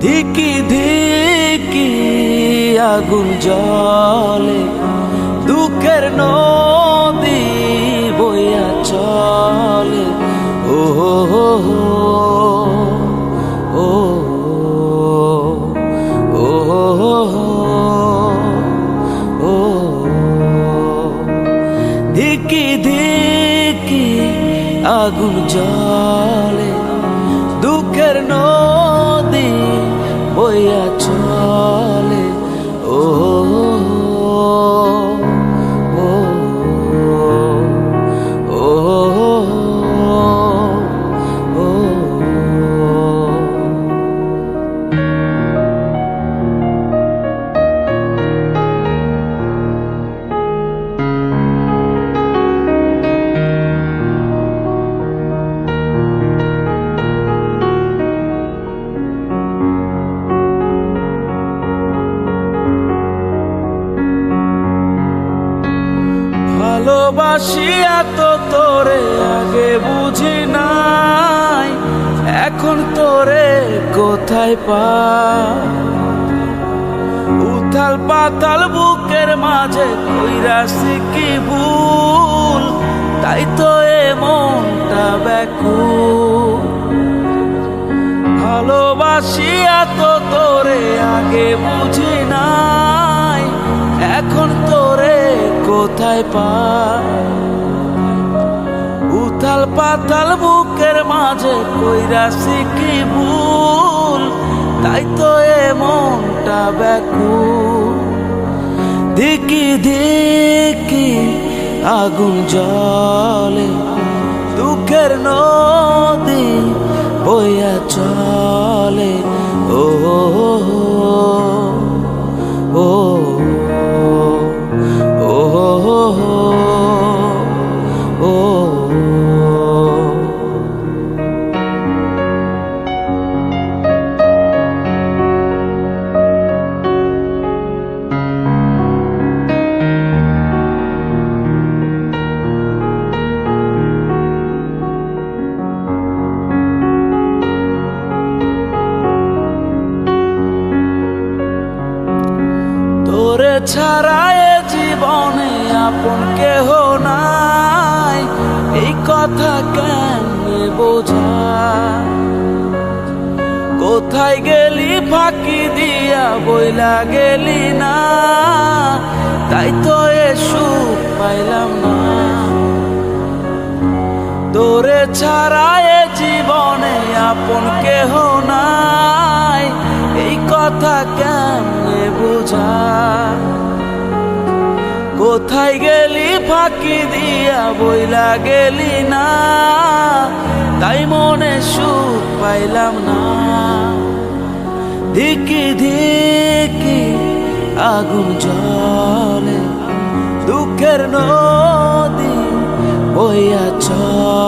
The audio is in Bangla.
ধিকি ধিকি আগুন জ্বলে, দুঃখের নদী বইয়া চলে। ও হো হো ও ও ও ধিকি ধিকি আগুন জ্বলে, দুঃখের নদী বইয়া চলে। ও ও ও ও ভালোবাসিয়া তো তোরে আগে বুঝি নাই, এখন তোরে কোথায় পাই? উথাল পাতাল বুকের মাঝে কইরাছি কি ভুল, তাই তো এ মনটা ব্যাকুল। ভালোবাসিয়া তো তোরে আগে বুঝি নাই, এখন তোরে কোথায় পাই? উথাল পাতাল বুকের মাঝে কইরাছি কি ভুল, তাই তো এ মনটা ব্যাকুল। ধিকি ধিকি আগুন জ্বলে, দুঃখের নদী বইয়া চলে। ও ও তোরে ছাড়া এ জীবনে আপন কেহ নাই, এই কথা কেমনে বোঝাই? কোথায় গেলি ফাঁকি দিয়া বইলা গেলি না, তাই তো এ সুখ পাইলাম না। তোরে ছাড়া এ জীবনে আপন কেহ নাই, এই কথা কেমনে বোঝাই? কোথায় গেলি ফাঁকি দিয়া বইলা গেলি না, তাই মনে সুখ পাইলাম না। ধিকি ধিকি আগুন জ্বলে, দুঃখের নদী বইয়া চলে।